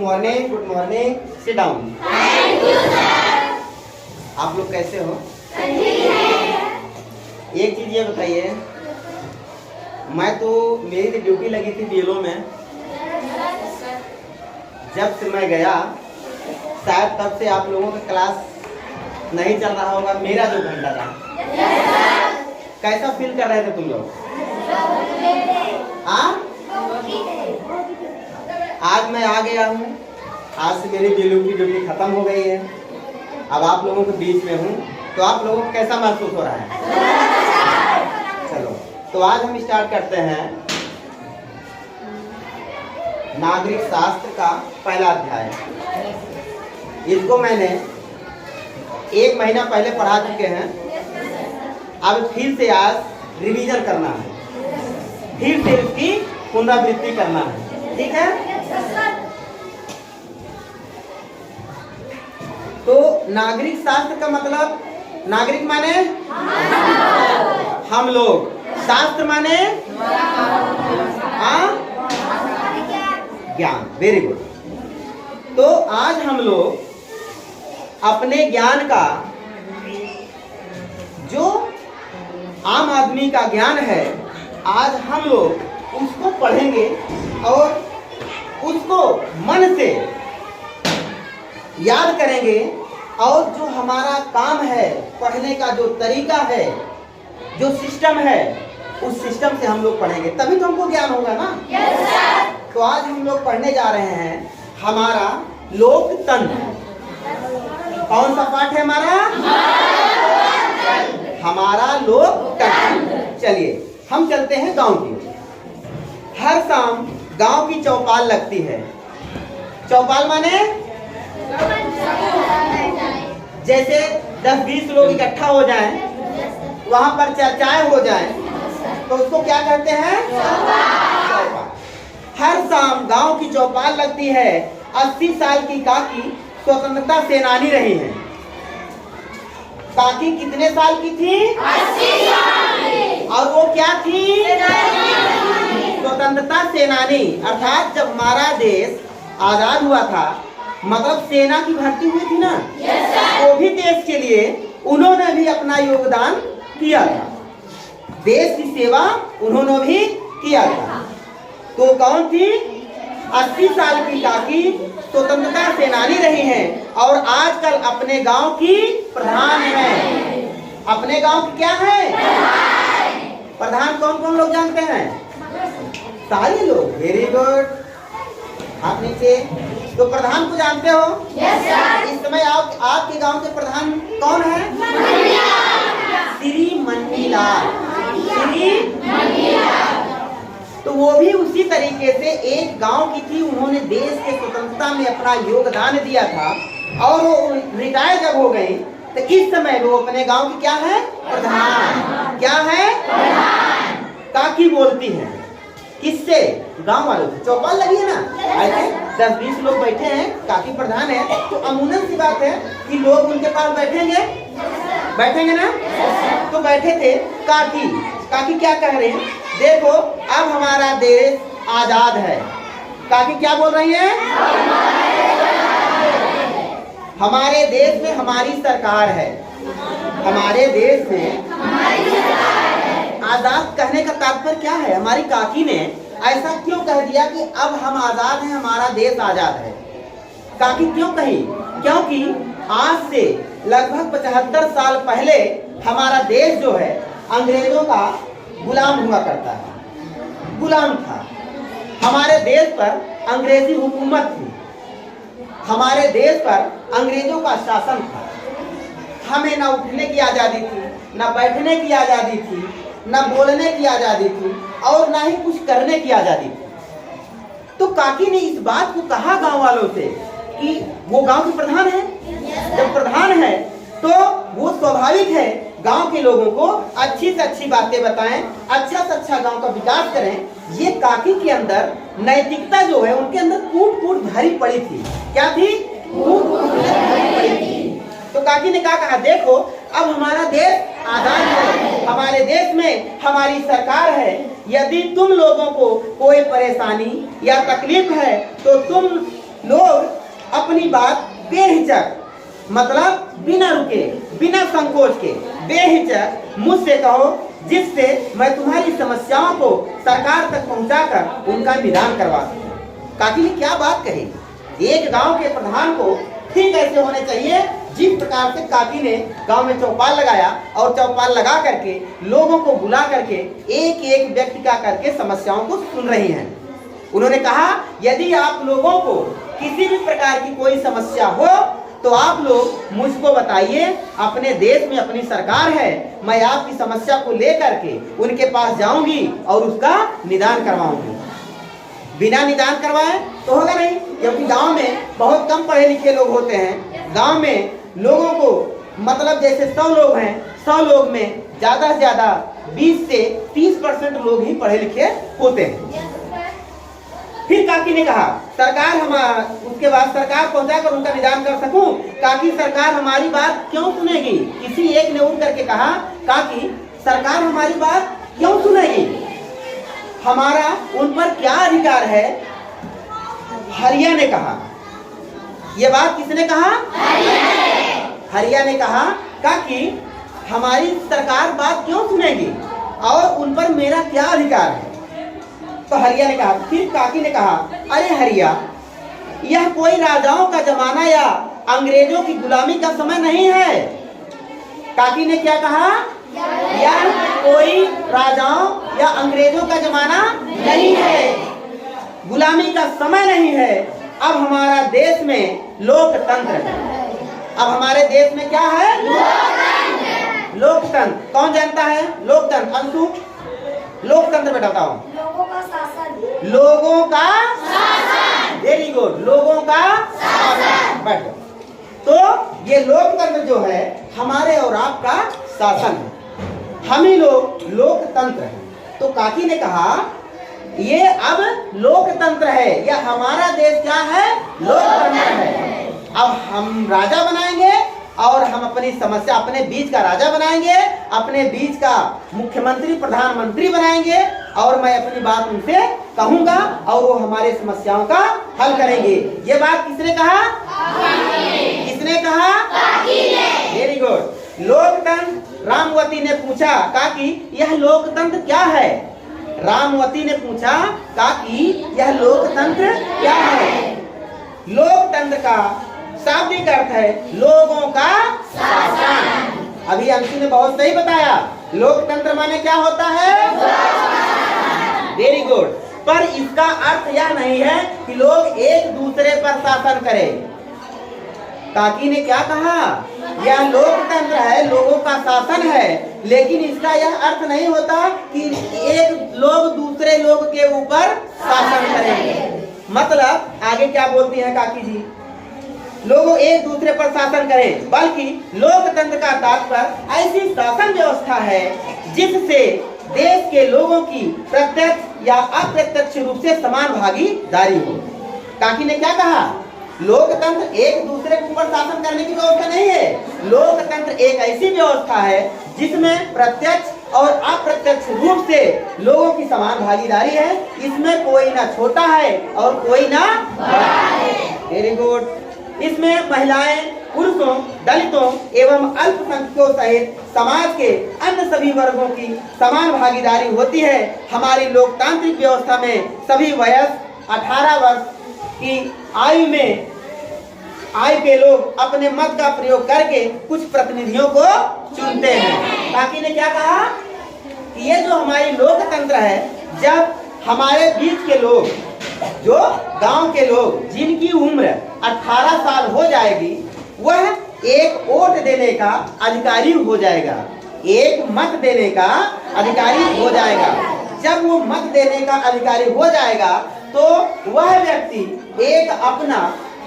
Morning, good morning, sit down. Thank you sir. आप लोग कैसे हो? ठीक है। एक चीज ये बताइए, मैं तो मेरी तो ड्यूटी लगी थी बीएलओ में, जब से मैं गया शायद तब से आप लोगों का क्लास नहीं चल रहा होगा। मेरा 2 घंटा था। कैसा फील कर रहे थे तुम लोग? आज मैं आ गया हूँ, आज से मेरी बीएलओ की ड्यूटी खत्म हो गई है। अब आप लोगों के बीच में हूँ, तो आप लोगों को कैसा महसूस हो रहा है? चलो, तो आज हम स्टार्ट करते हैं नागरिक शास्त्र का पहला अध्याय। इसको मैंने 1 महीना पहले पढ़ा चुके हैं। अब फिर से आज रिवीजन करना है, फिर से इसकी पुनरावृत्ति करना है, ठीक है? तो नागरिक शास्त्र का मतलब, नागरिक माने हम लोग, शास्त्र माने ज्ञान। Very good. तो आज हम लोग अपने ज्ञान का, जो आम आदमी का ज्ञान है, आज हम लोग उसको पढ़ेंगे और उसको मन से याद करेंगे। और जो हमारा काम है, पढ़ने का जो तरीका है, जो सिस्टम है, उस सिस्टम से हम लोग पढ़ेंगे, तभी तो हमको ज्ञान होगा ना। Yes sir. तो आज हम लोग पढ़ने जा रहे हैं हमारा लोकतंत्र। कौन सा पाठ है हमारा? हमारा लोकतंत्र। चलिए हम चलते हैं गांव की। हर शाम गांव की चौपाल लगती है। चौपाल माने जैसे 10-20 लोग इकट्ठा हो जाएं, वहां पर चर्चाएं हो जाएं, तो उसको क्या कहते हैं? चौपाल। हर शाम गांव की चौपाल लगती है। 80 साल की काकी स्वतंत्रता सेनानी रही हैं। काकी कितने साल की थी? 80 साल की। और वो क्या थी? स्वतंत्रता सेनानी। अर्थात जब हमारा देश आजाद हुआ था, मतलब सेना की भर्ती हुई थी ना, वो भी देश के लिए उन्होंने भी अपना योगदान किया था। देश की सेवा उन्होंने भी किया था। तो कौन थी? 80 साल की काकी स्वतंत्रता सेनानी रही हैं और आजकल अपने गांव की प्रधान हैं। अपने गांव की क्या है? प्रधान कौन कौन लोग जानते हैं? सारे लोग। Very good. हाथ नीचे। तो प्रधान को जानते हो? Yes sir. इस समय आपके गांव के प्रधान कौन है? श्री मन्नीलाल। श्री मन्नीलाल। तो वो भी उसी तरीके से एक गांव की थी। उन्होंने देश के स्वतंत्रता में अपना योगदान दिया था और वो रिटायर जब हो गई, तो इस समय वो अपने गांव की क्या है? प्रधान। क्या है? प्रधान। काकी बोलती है किससे? गांव वालों से। चौपाल लगी है ना, ऐसे 10-20 लोग बैठे हैं, काकी प्रधान है, तो अमूमन सी बात है कि लोग उनके पास बैठेंगे ना। तो बैठे थे काकी। काकी क्या कह रहे हैं? देखो, अब हमारा देश आजाद है। काकी क्या बोल रही है? हमारे देश में हमारी सरकार है। हमारे देश में आजाद कहने का तात्पर्य क्या है? हमारी काकी ने ऐसा क्यों कह दिया कि अब हम आजाद हैं, हमारा देश आजाद है? काकी क्यों कही? क्योंकि आज से लगभग 75 साल पहले हमारा देश जो है अंग्रेजों का गुलाम हुआ करता है, गुलाम था। हमारे देश पर अंग्रेजी हुकूमत थी, हमारे देश पर अंग्रेजों का शासन था। हमें ना उठने की आज़ादी थी, ना बैठने की आज़ादी थी, ना बोलने की आज़ादी थी और ना ही कुछ करने की आज़ादी थी। तो काकी ने इस बात को कहा गांव वालों से कि वो गांव के प्रधान है। जब प्रधान है तो वो स्वाभाविक है गांव के लोगों को अच्छी से अच्छी बातें बताएं, अच्छा से अच्छा गांव का विकास करें। ये काकी के अंदर नैतिकता जो है उनके अंदर कूट भरी पड़ी थी। क्या थी? कूट भरी पड़ी थी। तो काकी ने क्या कहा? देखो, अब हमारा देश आजाद है, हमारे देश में हमारी सरकार है। यदि तुम लोगों को कोई परेशानी या तकलीफ है तो तुम लोग अपनी बात बेहिचक, मतलब बिना रुके, बिना संकोच के, बेहिचक मुझसे कहो, जिससे मैं तुम्हारी समस्याओं को सरकार तक पहुंचाकर उनका निदान करवा सकूं। काकी ने क्या बात कही। एक गांव के प्रधान को ठीक ऐसे होने चाहिए जिस प्रकार से काकी ने गांव में चौपाल लगाया और चौपाल लगा करके लोगों को बुला करके एक एक व्यक्ति का करके समस्याओं को सुन रही हैं। उन्होंने कहा, यदि आप लोगों को किसी भी प्रकार की कोई समस्या हो तो आप लोग मुझको बताइए। अपने देश में अपनी सरकार है, मैं आपकी समस्या को लेकर के उनके पास जाऊंगी और उसका निदान करवाऊंगी। बिना निदान करवाए तो होगा नहीं, क्योंकि गांव में बहुत कम पढ़े लिखे लोग होते हैं। गांव में लोगों को मतलब जैसे 100 लोग हैं, 100 लोग में ज्यादा से ज्यादा 20 से 30% लोग ही पढ़े लिखे होते हैं। फिर काकी ने कहा, सरकार उसके बाद सरकार पहुंचाकर उनका निदान कर सकूं। काकी, सरकार हमारी बात क्यों सुनेगी। किसी एक ने उठ करके कहा, काकी सरकार हमारी बात क्यों सुनेगी, हमारा उन पर क्या अधिकार है। हरिया ने कहा, ये बात किसने कहा, हरिया ने कहा, काकी हमारी सरकार बात क्यों सुनेगी और उन पर मेरा क्या अधिकार है। तो हरिया ने कहा, फिर काकी ने कहा, अरे हरिया, यह कोई राजाओं का जमाना या अंग्रेजों की गुलामी का समय नहीं है। काकी ने क्या कहा, यह कोई राजाओं या अंग्रेजों का जमाना नहीं है, गुलामी का समय नहीं है। अब हमारा देश में लोकतंत्र है। अब हमारे देश में क्या है, लोकतंत्र। कौन जानता है लोकतंत्र। अंशु, लोकतंत्र बेटा बताओ। लोगों का शासन। लोगों का शासन। वेरी गुड, लोगों का शासन। बैठ जाओ। तो ये लोकतंत्र जो है हमारे और आपका शासन है, हम ही लोग लोकतंत्र हैं। तो काकी ने कहा, ये अब लोकतंत्र है, या हमारा देश क्या है, लोकतंत्र है। अब हम राजा बनाएंगे और हम अपनी समस्या अपने बीच का राजा बनाएंगे, अपने बीच का मुख्यमंत्री प्रधानमंत्री बनाएंगे और मैं अपनी बात उनसे कहूंगा और वो हमारे समस्याओं का हल करेंगे। ये बात किसने कहा, किसने कहा, वेरी गुड। लोकतंत्र। रामवती ने पूछा, काकी यह लोकतंत्र क्या है। रामवती ने पूछा, काकी यह लोकतंत्र क्या है। लोकतंत्र का शाब्दिक अर्थ है लोगों का शासन। अभी अंशु ने बहुत सही बताया, लोकतंत्र माने क्या होता है, वेरी गुड। पर इसका अर्थ यह नहीं है कि लोग एक दूसरे पर शासन करें। काकी ने क्या कहा, यह लोकतंत्र है, लोगों का शासन है, लेकिन इसका यह अर्थ नहीं होता कि एक लोग दूसरे लोग के ऊपर शासन करेंगे। मतलब आगे क्या बोलती हैं काकी जी, लोगों एक दूसरे पर शासन करें, बल्कि लोकतंत्र का तात्पर्य ऐसी शासन व्यवस्था है जिससे देश के लोगों की प्रत्यक्ष या अप्रत्यक्ष रूप से समान भागीदारी हो। काकी ने क्या कहा, लोकतंत्र एक दूसरे के ऊपर शासन करने की व्यवस्था नहीं है। लोकतंत्र एक ऐसी व्यवस्था है जिसमें प्रत्यक्ष और अप्रत्यक्ष रूप से लोगों की समान भागीदारी है। इसमें कोई ना छोटा है और कोई ना बड़ा है। Very good. इसमें महिलाएं, पुरुषों, दलितों एवं अल्पसंख्यकों सहित समाज के अन्य सभी वर्गों की समान भागीदारी होती है। हमारी लोकतांत्रिक व्यवस्था में सभी वयस 18 वर्ष की आयु के लोग अपने मत का प्रयोग करके कुछ प्रतिनिधियों को चुनते हैं। काकी ने क्या कहा कि ये जो हमारी लोकतंत्र है, जब हमारे बीच के लोग, जो गांव के लोग जिनकी उम्र 18 साल हो जाएगी, वह एक वोट देने का अधिकारी हो जाएगा, एक मत देने का अधिकारी हो जाएगा। जब वो मत देने का अधिकारी हो जाएगा तो वह व्यक्ति एक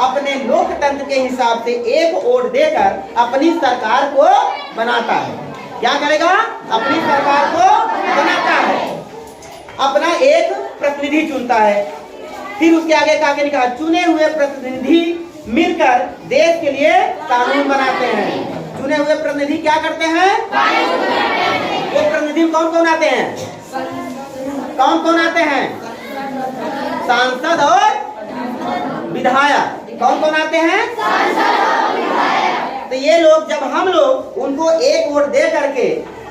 अपने लोकतंत्र के हिसाब से एक वोट देकर अपनी सरकार को बनाता है। क्या करेगा, अपनी सरकार को बनाता है, अपना एक प्रतिनिधि चुनता है। फिर उसके आगे काकी ने कहा, चुने हुए प्रतिनिधि मिलकर देश के लिए कानून बनाते हैं। चुने हुए प्रतिनिधि क्या करते हैं, वो प्रतिनिधि कौन कौन आते हैं, कौन कौन आते हैं, सांसद और विधायक। कौन कौन आते हैं? तो ये लोग, जब हम लोग उनको एक वोट दे करके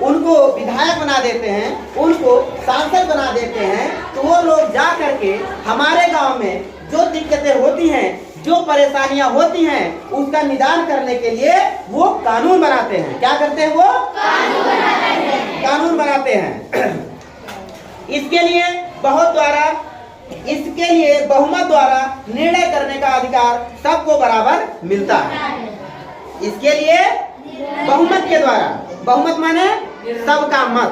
उनको विधायक बना देते हैं, उनको सांसद बना देते हैं, तो वो लोग जा करके हमारे गांव में जो दिक्कतें होती हैं, जो परेशानियां होती हैं, उसका निदान करने के लिए वो कानून बनाते हैं। क्या करते हैं? वो कानून बनाते हैं। इसके लिए बहुमत द्वारा निर्णय करने का अधिकार सबको बराबर मिलता है। इसके लिए बहुमत के द्वारा, बहुमत माने सबका मत,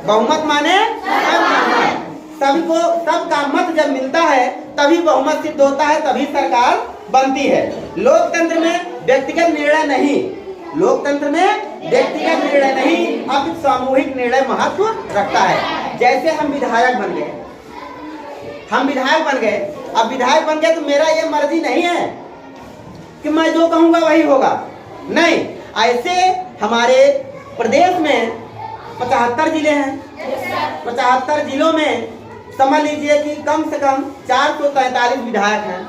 बहुमत माने सबका मत, सबको सबका मत जब मिलता है तभी बहुमत सिद्ध होता है, तभी सरकार बनती है। लोकतंत्र में व्यक्तिगत निर्णय नहीं, लोकतंत्र में व्यक्तिगत निर्णय नहीं, अब सामूहिक निर्णय महत्व रखता है। जैसे हम विधायक बन गए, अब विधायक बन गए तो मेरा ये मर्जी नहीं है कि मैं जो कहूंगा वही होगा, नहीं। ऐसे हमारे प्रदेश में 75 जिले हैं। 75 जिलों में समझ लीजिए कि कम से कम 443 विधायक हैं।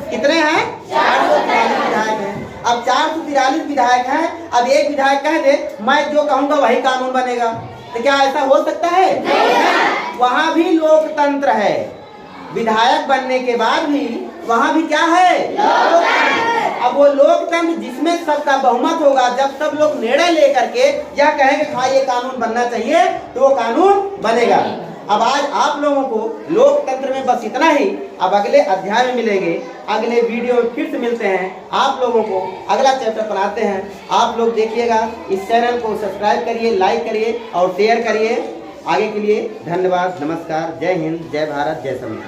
कितने हैं? 443 विधायक हैं। अब 443 विधायक हैं, अब एक विधायक कह दे मैं जो कहूंगा वही कानून बनेगा, तो क्या ऐसा हो सकता है? नहीं। वहां भी लोकतंत्र है। विधायक बनने के बाद भी वहां भी क्या है? लोकतंत्र। अब वो लोकतंत्र जिसमें सबका बहुमत होगा, जब सब लोग निर्णय लेकर के यह कहेंगे हाँ ये कानून बनना चाहिए, तो वो कानून बनेगा। अब आज आप लोगों को लोकतंत्र में बस इतना ही। अब अगले अध्याय में मिलेंगे, अगले वीडियो में फिर से मिलते हैं। आप लोगों को अगला चैप्टर पढ़ाते हैं। आप लोग देखिएगा, इस चैनल को सब्सक्राइब करिए, लाइक करिए और शेयर करिए। आगे के लिए धन्यवाद, नमस्कार, जय हिंद, जय भारत, जय संविधान।